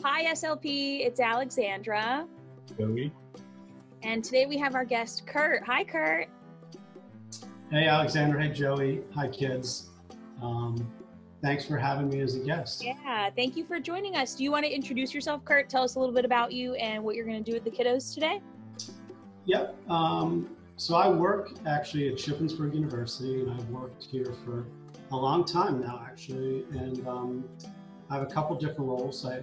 Hi, SLP. It's Alexandra. Joey. And today we have our guest, Kurt. Hi, Kurt. Hey, Alexandra. Hey, Joey. Hi, kids. Thanks for having me as a guest. Yeah, thank you for joining us. Do you want to introduce yourself, Kurt? Tell us a little bit about you and what you're going to do with the kiddos today. Yep. So I work actually at Shippensburg University, and I've worked here for a long time now, actually. And I have a couple different roles. I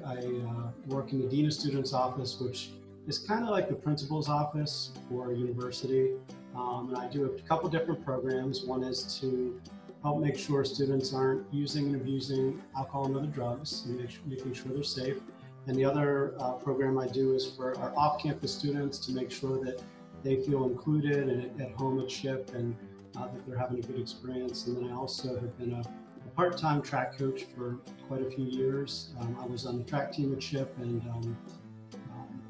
work in the Dean of Students office, which is kind of like the principal's office for a university. And I do a couple different programs. One is to help make sure students aren't using and abusing alcohol and other drugs, and making sure they're safe. And the other program I do is for our off-campus students to make sure that they feel included and at home at SHIP, and that they're having a good experience. And then I also have been a part-time track coach for quite a few years. I was on the track team at SHIP, and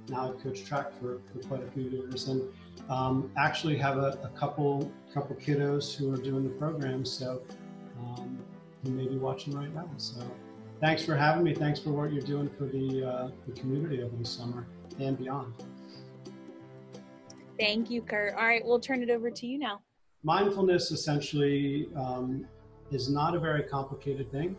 now I coach track for quite a few years, and actually have a couple kiddos who are doing the program, so who may be watching right now. So thanks for having me. Thanks for what you're doing for the community over the summer and beyond. Thank you, Kurt. All right, we'll turn it over to you now. Mindfulness essentially is not a very complicated thing,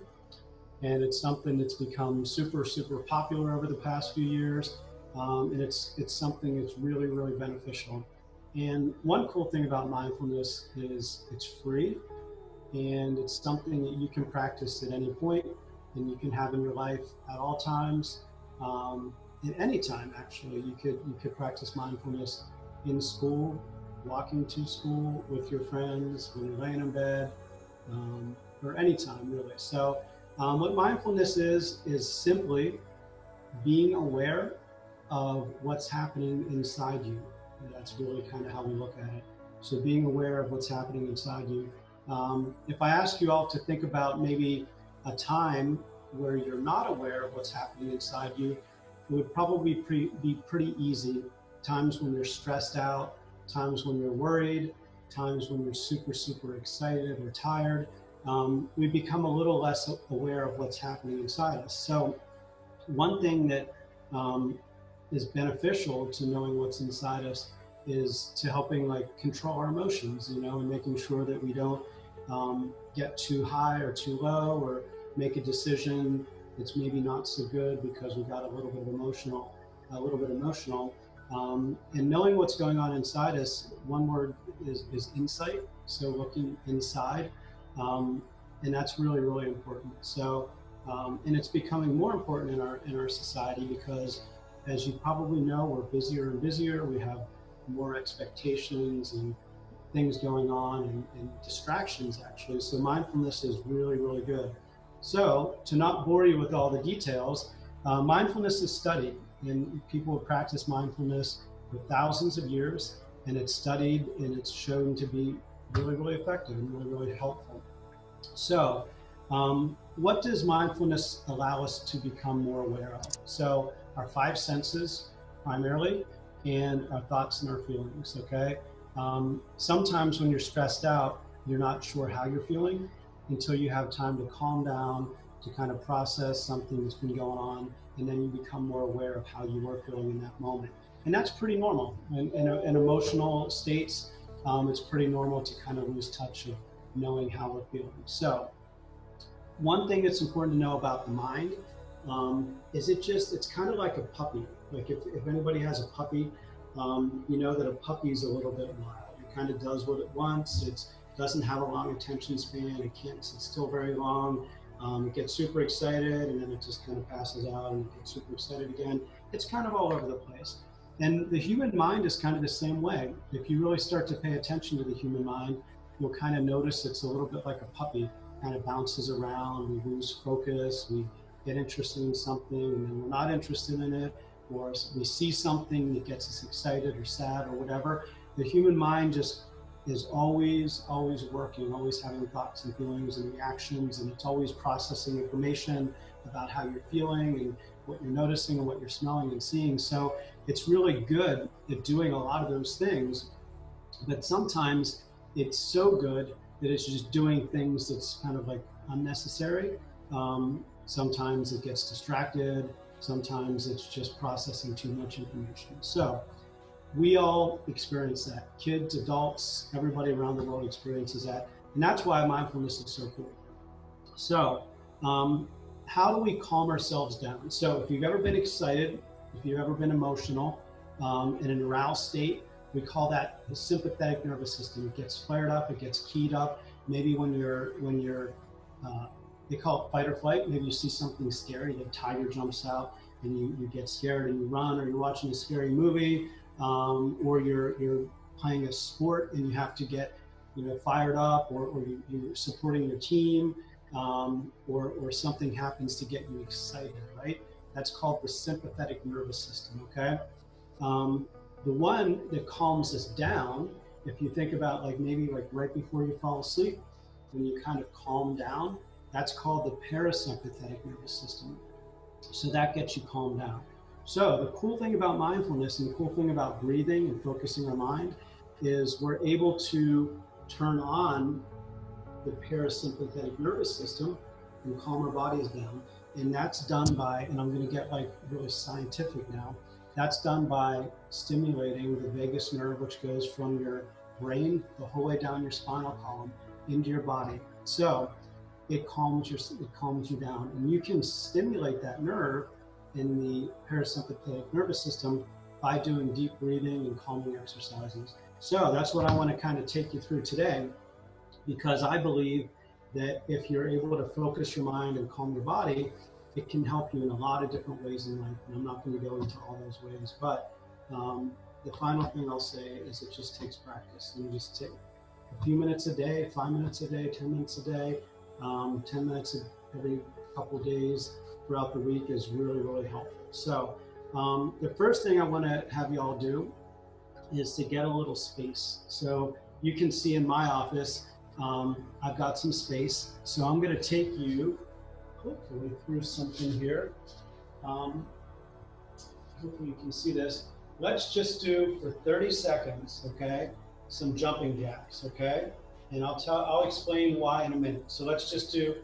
and it's something that's become super popular over the past few years. And it's something that's really beneficial. And one cool thing about mindfulness is it's free, and it's something that you can practice at any point, and you can have in your life at all times, at any time. Actually, you could practice mindfulness in school, walking to school with your friends, when you're laying in bed, or anytime really. So what mindfulness is simply being aware of what's happening inside you. And that's really kind of how we look at it. So being aware of what's happening inside you. If I ask you all to think about maybe a time where you're not aware of what's happening inside you, it would probably be pretty easy. Times when you're stressed out, times when you're worried, times when you're super excited or tired. We become a little less aware of what's happening inside us. So one thing that is beneficial to knowing what's inside us is to helping control our emotions, and making sure that we don't get too high or too low, or make a decision that's maybe not so good because we got a little bit emotional. And knowing what's going on inside us, one word is insight. So looking inside, and that's really important. So, and it's becoming more important in our society because, as you probably know, we're busier and busier. We have more expectations and things going on, and distractions actually. So mindfulness is really good. So to not bore you with all the details, mindfulness is studied, and people have practiced mindfulness for thousands of years, and it's studied, and it's shown to be really effective and really helpful. So what does mindfulness allow us to become more aware of? So our five senses primarily, and our thoughts and our feelings, okay? Sometimes when you're stressed out, you're not sure how you're feeling until you have time to calm down, to kind of process something that's been going on, and then you become more aware of how you were feeling in that moment. And that's pretty normal. In emotional states, it's pretty normal to kind of lose touch of knowing how we're feeling. So one thing that's important to know about the mind is it's kind of like a puppy. Like if anybody has a puppy, you know that a puppy's a little bit wild. It kind of does what it wants. It doesn't have a long attention span. It can't sit still very long. It gets super excited, and then it just kind of passes out, and it gets super excited again. It's kind of all over the place. And the human mind is kind of the same way. If you really start to pay attention to the human mind, you'll kind of notice it's a little bit like a puppy. Kind of bounces around, we lose focus, we get interested in something and then we're not interested in it, or we see something that gets us excited or sad or whatever. The human mind just is always working, always having thoughts and feelings and reactions, and it's always processing information about how you're feeling and what you're noticing and what you're smelling and seeing. So it's really good at doing a lot of those things, but sometimes it's so good that it's just doing things that's kind of like unnecessary. Sometimes it gets distracted, Sometimes it's just processing too much information. So we all experience that. Kids, adults, everybody around the world experiences that. And that's why mindfulness is so cool. So, how do we calm ourselves down? So, if you've ever been excited, if you've ever been emotional, in an aroused state, we call that the sympathetic nervous system. It gets fired up, it gets keyed up. Maybe when you're uh, they call it fight or flight. Maybe you see something scary, the tiger jumps out, and you get scared and you run, or you're watching a scary movie, or you're playing a sport and you have to get fired up, or you're supporting your team, or something happens to get you excited, right? That's called the sympathetic nervous system, okay? Um, the one that calms us down, if you think about like maybe like right before you fall asleep, when you kind of calm down, that's called the parasympathetic nervous system. So that gets you calmed down. So the cool thing about mindfulness and the cool thing about breathing and focusing our mind is we're able to turn on the parasympathetic nervous system and calm our bodies down. And that's done by, and I'm going to get like really scientific now, that's done by stimulating the vagus nerve, which goes from your brain the whole way down your spinal column into your body. So it calms you down, and you can stimulate that nerve in the parasympathetic nervous system by doing deep breathing and calming exercises. So that's what I want to kind of take you through today, because I believe that if you're able to focus your mind and calm your body, it can help you in a lot of different ways in life. And I'm not going to go into all those ways, but the final thing I'll say is it just takes practice. And you just take a few minutes a day, 5 minutes a day, 10 minutes a day, 10 minutes every couple of days throughout the week is really, really helpful. So the first thing I want to have you all do is to get a little space. So you can see in my office, I've got some space. So I'm going to take you, hopefully, through something here. Hopefully you can see this. Let's just do for 30 seconds, okay, some jumping jacks, okay? And I'll explain why in a minute. So let's just do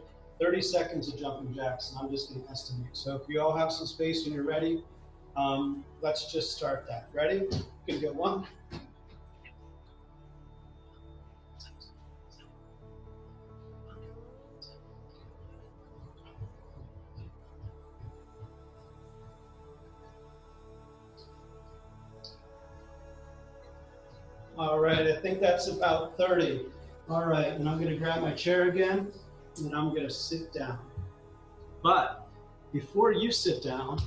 30 seconds of jumping jacks, and I'm just going to estimate. So if you all have some space and you're ready, let's just start that. Ready? You can get one. All right, I think that's about 30. All right, and I'm going to grab my chair again, and I'm going to sit down. But before you sit down,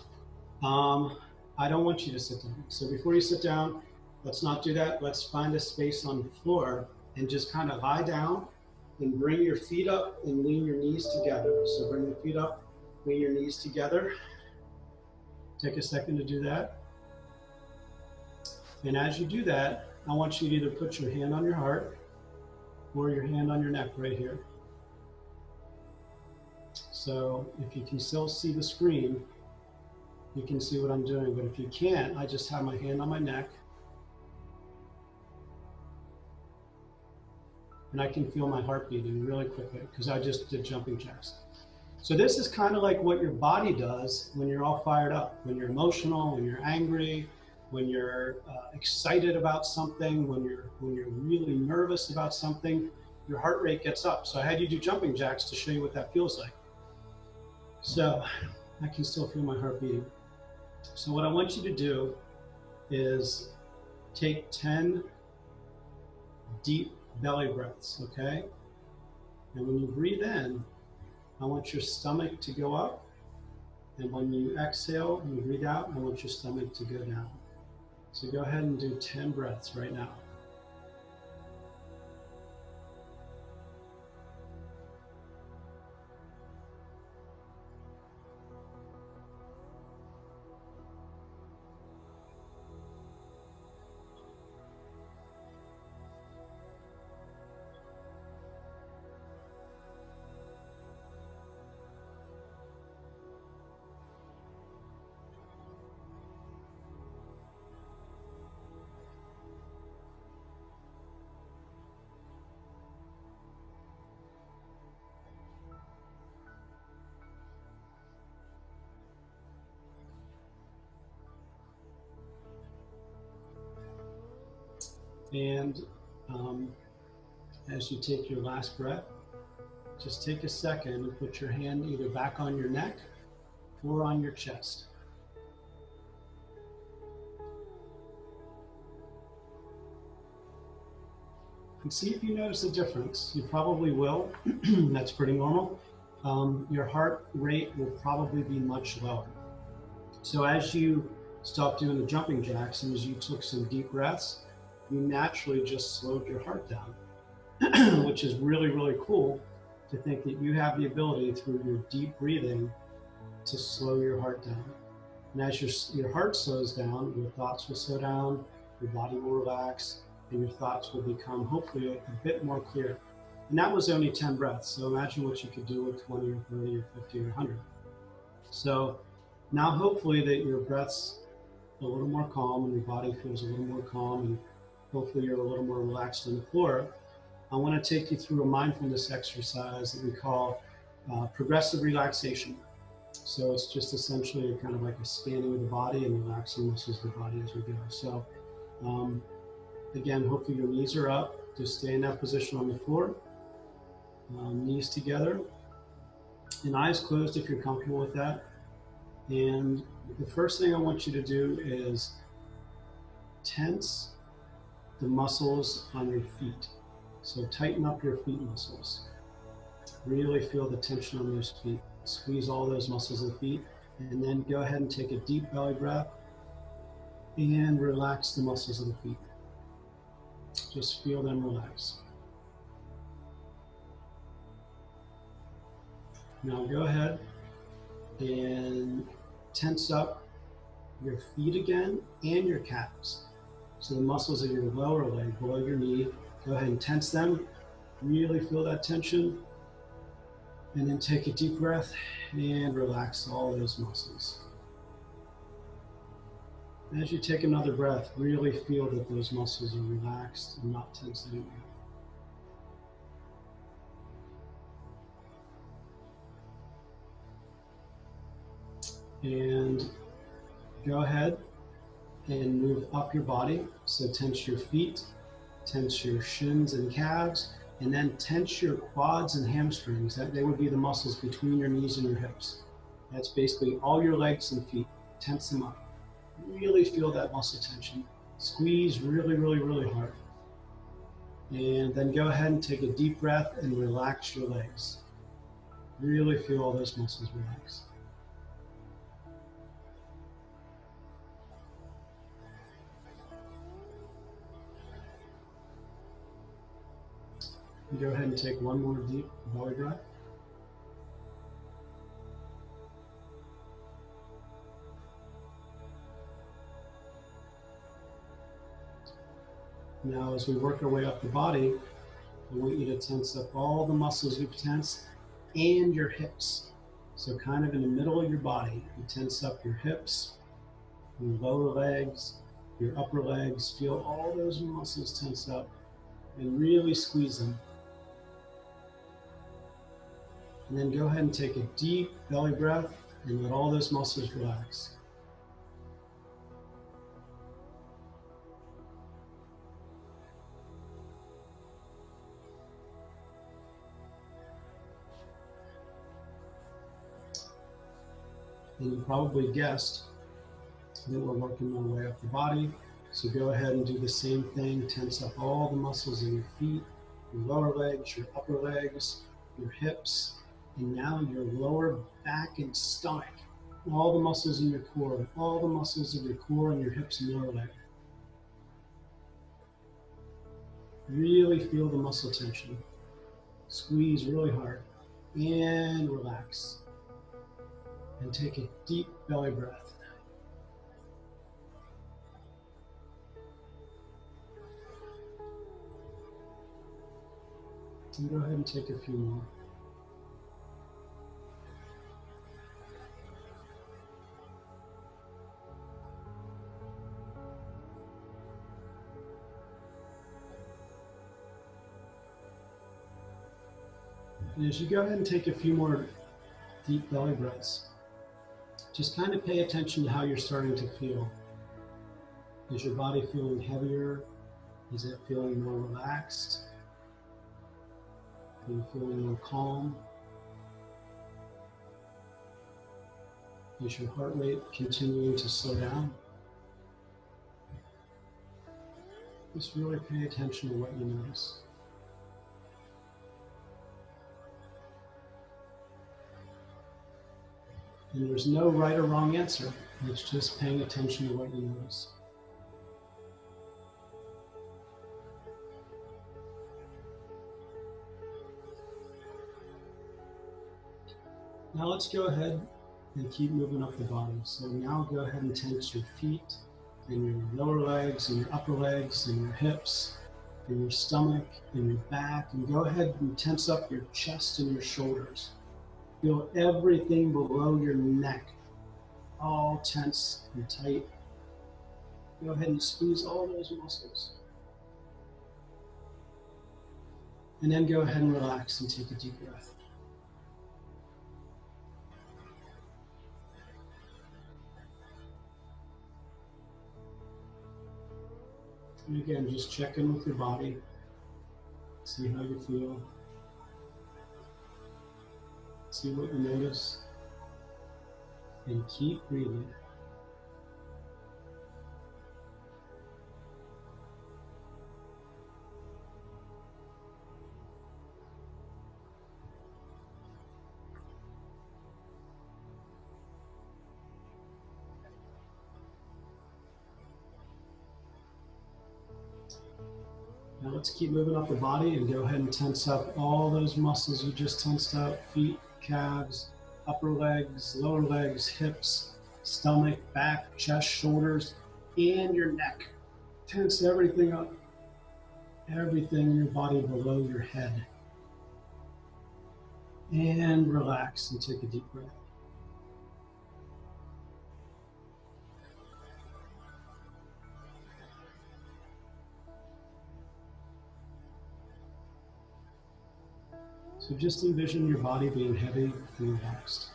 I don't want you to sit down. So before you sit down, let's not do that. Let's find a space on the floor and just kind of lie down and bring your feet up and lean your knees together. So bring your feet up, lean your knees together. Take a second to do that. And as you do that, I want you to either put your hand on your heart or your hand on your neck right here. So if you can still see the screen, you can see what I'm doing. But if you can't, I just have my hand on my neck. And I can feel my heart beating really quickly because I just did jumping jacks. So this is kind of like what your body does when you're all fired up, when you're emotional, when you're angry, when you're excited about something, when you're really nervous about something, your heart rate gets up. So I had you do jumping jacks to show you what that feels like. So I can still feel my heart beating. So what I want you to do is take 10 deep belly breaths, okay? And when you breathe in, I want your stomach to go up. And when you exhale and you breathe out, I want your stomach to go down. So go ahead and do 10 breaths right now. And as you take your last breath, just take a second and put your hand either back on your neck or on your chest. And see if you notice a difference. You probably will. That's pretty normal. Your heart rate will probably be much lower. So as you stop doing the jumping jacks and as you took some deep breaths, you naturally just slowed your heart down, which is really, really cool to think that you have the ability through your deep breathing to slow your heart down. And as your heart slows down, your thoughts will slow down, your body will relax, and your thoughts will become hopefully a bit more clear. And that was only 10 breaths. So imagine what you could do with 20 or 30 or 50 or 100. So now hopefully that your breath's a little more calm and your body feels a little more calm and hopefully you're a little more relaxed on the floor. I want to take you through a mindfulness exercise that we call progressive relaxation. So it's just essentially kind of like a scanning of the body and relaxing muscles of the body as we go. So again, hopefully your knees are up. Just stay in that position on the floor. Knees together and eyes closed if you're comfortable with that. And the first thing I want you to do is tense the muscles on your feet. So tighten up your feet muscles. Really feel the tension on those feet. Squeeze all those muscles of the feet, and then go ahead and take a deep belly breath and relax the muscles of the feet. Just feel them relax. Now go ahead and tense up your feet again and your calves. So the muscles of your lower leg below your knee, go ahead and tense them. Really feel that tension. And then take a deep breath and relax all those muscles. As you take another breath, really feel that those muscles are relaxed and not tense anymore. And go ahead and move up your body. So tense your feet, tense your shins and calves, and then tense your quads and hamstrings. They would be the muscles between your knees and your hips. That's basically all your legs and feet. Tense them up. Really feel that muscle tension. Squeeze really, really, really hard. And then go ahead and take a deep breath and relax your legs. Really feel all those muscles relax. And go ahead and take one more deep belly breath. Now, as we work our way up the body, I want you to tense up all the muscles you've tensed and your hips. So kind of in the middle of your body, you tense up your hips, your lower legs, your upper legs. Feel all those muscles tense up and really squeeze them. And then go ahead and take a deep belly breath and let all those muscles relax. And you probably guessed that we're working our way up the body. So go ahead and do the same thing. Tense up all the muscles in your feet, your lower legs, your upper legs, your hips, and now your lower back and stomach. All the muscles in your core, all the muscles of your core and your hips and lower leg. Really feel the muscle tension. Squeeze really hard and relax. And take a deep belly breath. And go ahead and take a few more. And as you go ahead and take a few more deep belly breaths, just kind of pay attention to how you're starting to feel. Is your body feeling heavier Is it feeling more relaxed? Are you feeling more calm? Is your heart rate continuing to slow down? Just really pay attention to what you notice. And there's no right or wrong answer. It's just paying attention to what you notice. Now let's go ahead and keep moving up the body. So now go ahead and tense your feet and your lower legs and your upper legs and your hips and your stomach and your back. And go ahead and tense up your chest and your shoulders. Feel everything below your neck all tense and tight. Go ahead and squeeze all those muscles. And then go ahead and relax and take a deep breath. And again, just check in with your body. See how you feel. See what you notice. And keep breathing. Now let's keep moving up the body and go ahead and tense up all those muscles you just tensed up. Feet, calves, upper legs, lower legs, hips, stomach, back, chest, shoulders, and your neck. Tense everything up. Everything in your body below your head. And relax and take a deep breath. So just envision your body being heavy and relaxed.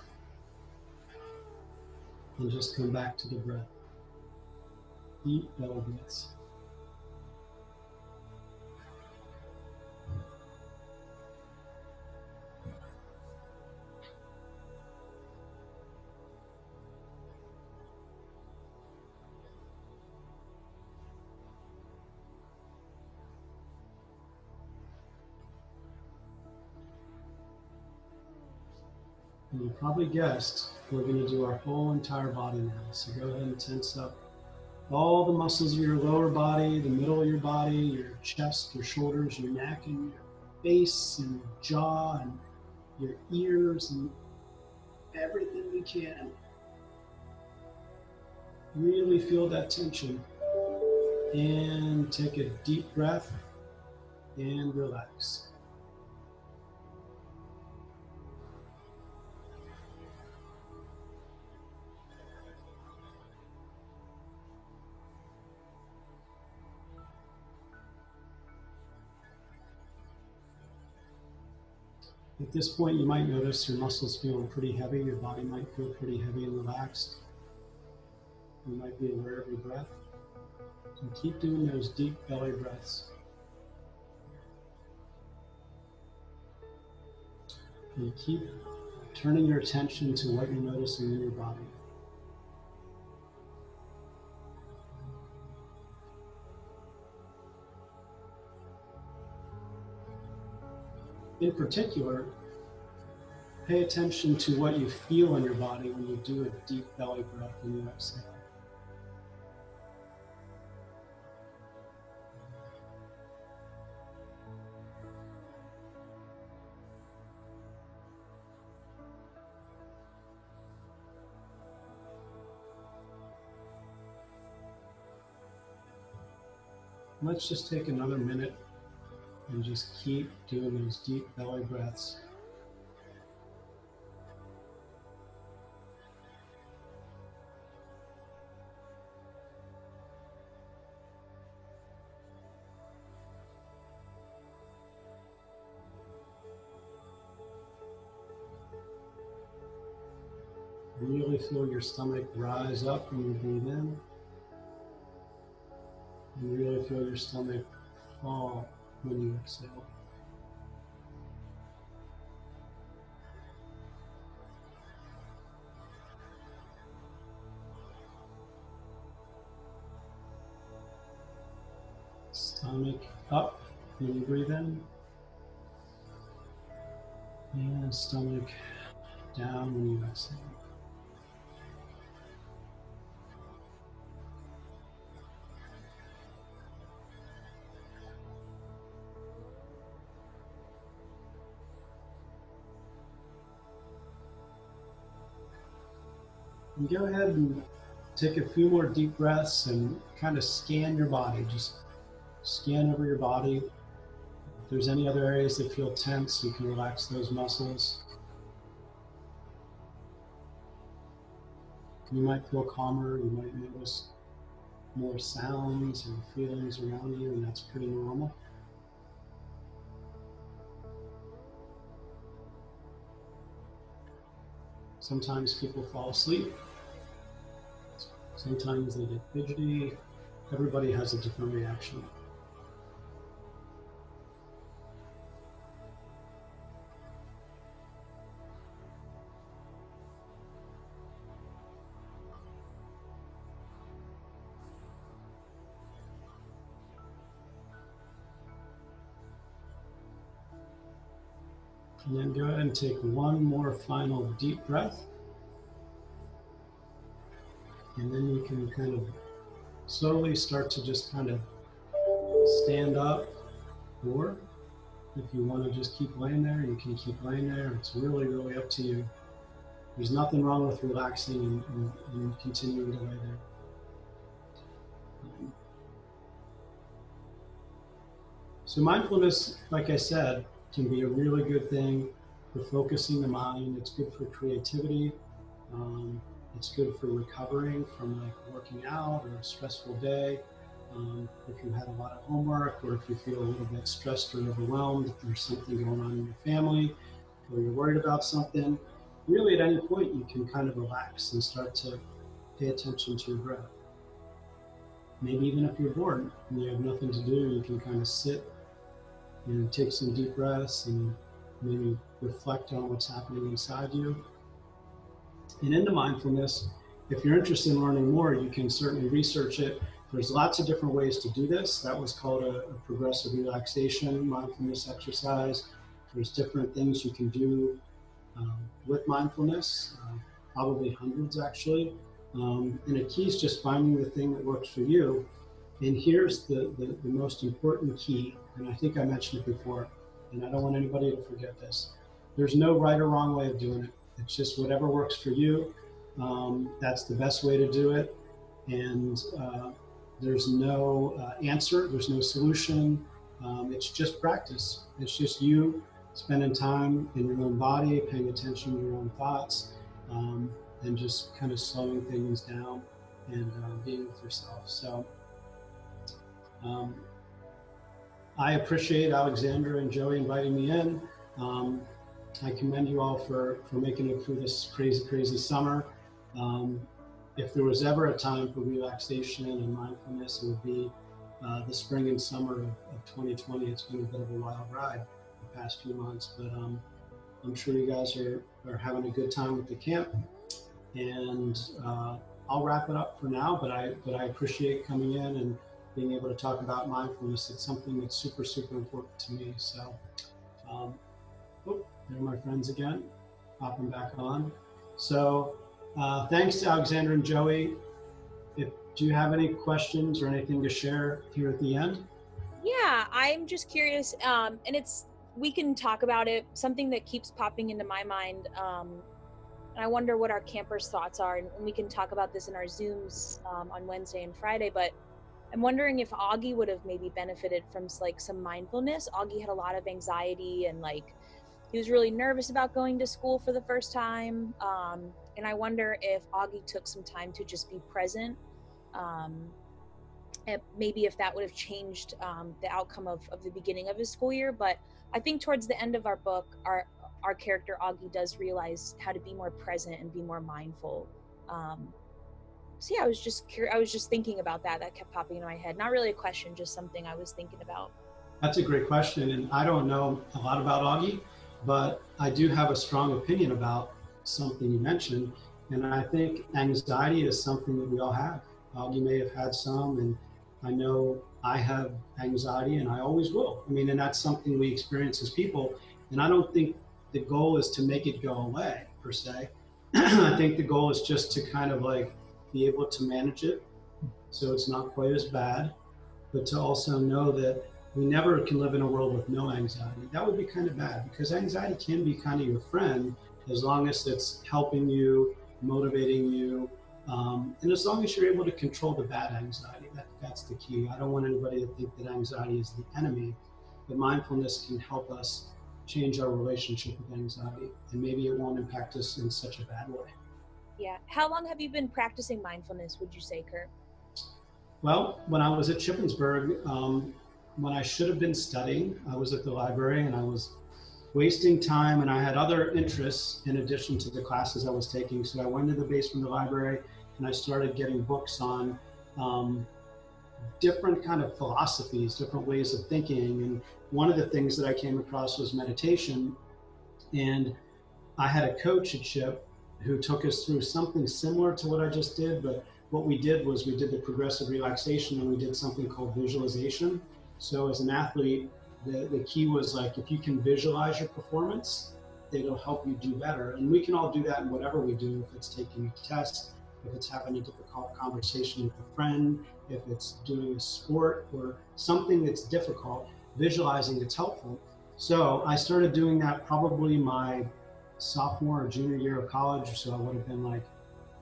And just come back to the breath. Deep belly breaths. And you probably guessed we're going to do our whole entire body now. So go ahead and tense up all the muscles of your lower body, the middle of your body, your chest, your shoulders, your neck, and your face, and your jaw, and your ears, and everything you can. Really feel that tension. And take a deep breath and relax. At this point, you might notice your muscles feeling pretty heavy. Your body might feel pretty heavy and relaxed. You might be aware of your breath. And keep doing those deep belly breaths. And keep turning your attention to what you're noticing in your body. In particular, pay attention to what you feel in your body when you do a deep belly breath and you exhale. Let's just take another minute and just keep doing those deep belly breaths. Really feel your stomach rise up when you breathe in. And really feel your stomach fall when you exhale. Stomach up when you breathe in, and stomach down when you exhale. And go ahead and take a few more deep breaths and kind of scan your body. Just scan over your body. If there's any other areas that feel tense, you can relax those muscles. You might feel calmer, you might notice more sounds and feelings around you, and that's pretty normal. Sometimes people fall asleep. Sometimes they get fidgety. Everybody has a different reaction. And then go ahead and take one more final deep breath. And then you can kind of slowly start to just kind of stand up, or if you want to just keep laying there, you can keep laying there. It's really, really up to you. There's nothing wrong with relaxing and continuing to lay there. So mindfulness, like I said, can be a really good thing for focusing the mind. It's good for creativity. It's good for recovering from like working out or a stressful day. If you had a lot of homework, or if you feel a little bit stressed or overwhelmed, if there's something going on in your family, or you're worried about something, really at any point you can kind of relax and start to pay attention to your breath. Maybe even if you're bored and you have nothing to do, you can kind of sit and take some deep breaths and maybe reflect on what's happening inside you. And into mindfulness, if you're interested in learning more, you can certainly research it. There's lots of different ways to do this. That was called a progressive relaxation mindfulness exercise. There's different things you can do with mindfulness, probably hundreds actually. And the key is just finding the thing that works for you. And here's the most important key, and I think I mentioned it before, and I don't want anybody to forget this. There's no right or wrong way of doing it. It's just whatever works for you. That's the best way to do it. And there's no answer, there's no solution. It's just practice. It's just you spending time in your own body, paying attention to your own thoughts, and just kind of slowing things down and being with yourself. So um, I appreciate Alexandra and Joey inviting me in. I commend you all for making it through this crazy, crazy summer. If there was ever a time for relaxation and mindfulness, it would be the spring and summer of 2020. It's been a bit of a wild ride the past few months, but I'm sure you guys are having a good time with the camp. And I'll wrap it up for now, but I appreciate coming in and being able to talk about mindfulness. It's something that's super, super important to me. So, there are my friends again, popping back on. So, thanks to Alexandra and Joey. Do you have any questions or anything to share here at the end? Yeah, I'm just curious, and we can talk about it. Something that keeps popping into my mind, and I wonder what our campers' thoughts are, and we can talk about this in our Zooms on Wednesday and Friday. But I'm wondering if Augie would have maybe benefited from like some mindfulness. Augie had a lot of anxiety, and like he was really nervous about going to school for the first time. And I wonder if Augie took some time to just be present. Um, and maybe if that would have changed the outcome of the beginning of his school year. But I think towards the end of our book, our character Augie does realize how to be more present and be more mindful. So yeah, I was just curious. I was just thinking about that. That kept popping in my head. Not really a question, just something I was thinking about. That's a great question. And I don't know a lot about Augie, but I do have a strong opinion about something you mentioned. And I think anxiety is something that we all have. Augie may have had some, and I know I have anxiety and I always will. I mean, and that's something we experience as people. And I don't think the goal is to make it go away per se. I think the goal is just to kind of like be able to manage it so it's not quite as bad, but to also know that we never can live in a world with no anxiety. That would be kind of bad because anxiety can be kind of your friend as long as it's helping you, motivating you, and as long as you're able to control the bad anxiety. That's the key. I don't want anybody to think that anxiety is the enemy, but mindfulness can help us change our relationship with anxiety, and maybe it won't impact us in such a bad way. Yeah. How long have you been practicing mindfulness, would you say, Kurt? Well, when I was at Shippensburg, when I should have been studying, I was at the library and I was wasting time and I had other interests in addition to the classes I was taking. So I went to the basement of the library and I started getting books on um, different kind of philosophies, different ways of thinking. And one of the things that I came across was meditation. And I had a coach at Chip who took us through something similar to what I just did, but what we did was we did the progressive relaxation and we did something called visualization. So as an athlete, the key was like if you can visualize your performance, it'll help you do better. And we can all do that in whatever we do, if it's taking a test, if it's having a difficult conversation with a friend, if it's doing a sport or something that's difficult, visualizing it's helpful. So I started doing that probably my sophomore or junior year of college. So I would have been like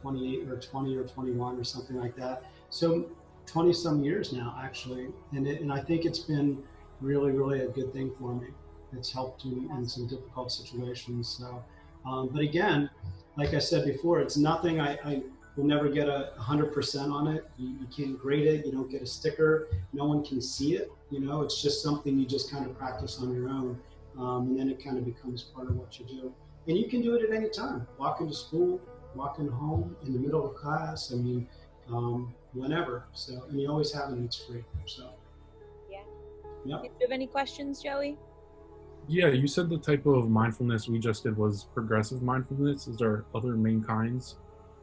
28 or 20 or 21 or something like that. So 20 some years now, actually. And I think it's been really, really a good thing for me. It's helped in some difficult situations. So, but again, like I said before, it's nothing I will never get 100% on it. You can't grade it. You don't get a sticker. No one can see it. You know, it's just something you just kind of practice on your own. And then it kind of becomes part of what you do. And you can do it at any time. Walking to school, walking home, in the middle of class. I mean, whenever. So, and you always have it, and it's free. So, Yeah. yep. Do you have any questions, Joey? Yeah, you said the type of mindfulness we just did was progressive mindfulness. Is there other main kinds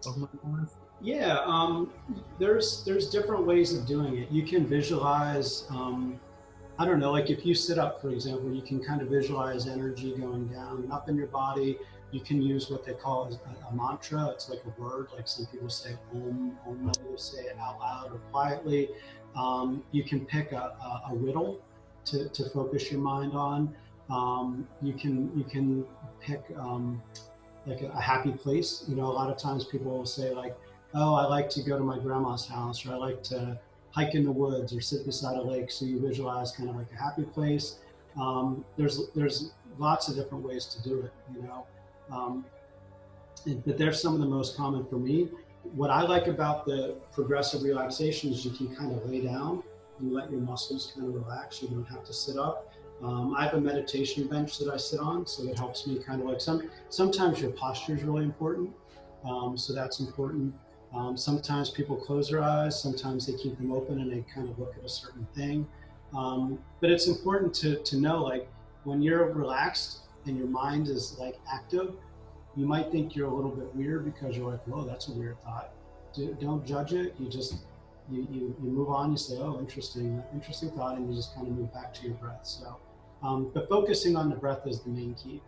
of mindfulness? Yeah, there's different ways of doing it. You can visualize. I don't know, like if you sit up, for example, you can kind of visualize energy going down and up in your body. You can use what they call a mantra. It's like a word, like some people say om, others say it out loud or quietly. You can pick a riddle to focus your mind on. You can pick like a happy place. You know, a lot of times people will say like, oh, I like to go to my grandma's house, or I like to hike in the woods or sit beside a lake. So you visualize kind of like a happy place. There's lots of different ways to do it, you know. Um, but they're some of the most common for me. What I like about the progressive relaxation is you can kind of lay down and let your muscles kind of relax. You don't have to sit up. I have a meditation bench that I sit on, so it helps me kind of like sometimes your posture is really important. So that's important. Sometimes people close their eyes, sometimes they keep them open and they kind of look at a certain thing. But it's important to know like when you're relaxed and your mind is like active, you might think you're a little bit weird because you're like, whoa, that's a weird thought. Don't judge it. You just you move on. You say, oh, interesting thought, and you just kind of move back to your breath. So, but focusing on the breath is the main key.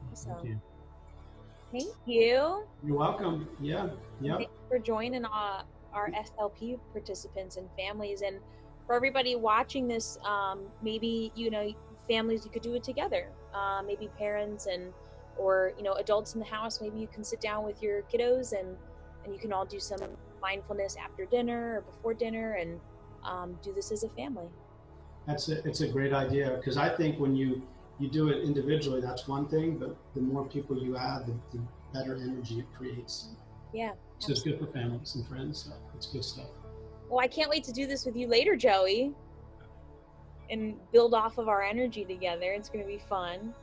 Thank Awesome. you. Thank you. You're welcome. Yeah. And Yep. thank you for joining our SLP participants and families. And for everybody watching this, maybe, families, you could do it together. Maybe parents or, adults in the house, maybe you can sit down with your kiddos and you can all do some mindfulness after dinner or before dinner and do this as a family. It's a great idea because I think when you do it individually, that's one thing, but the more people you add, the better energy it creates. Yeah. So it's good for families and friends. So it's good stuff. Well, I can't wait to do this with you later, Joey, and build off of our energy together. It's going to be fun.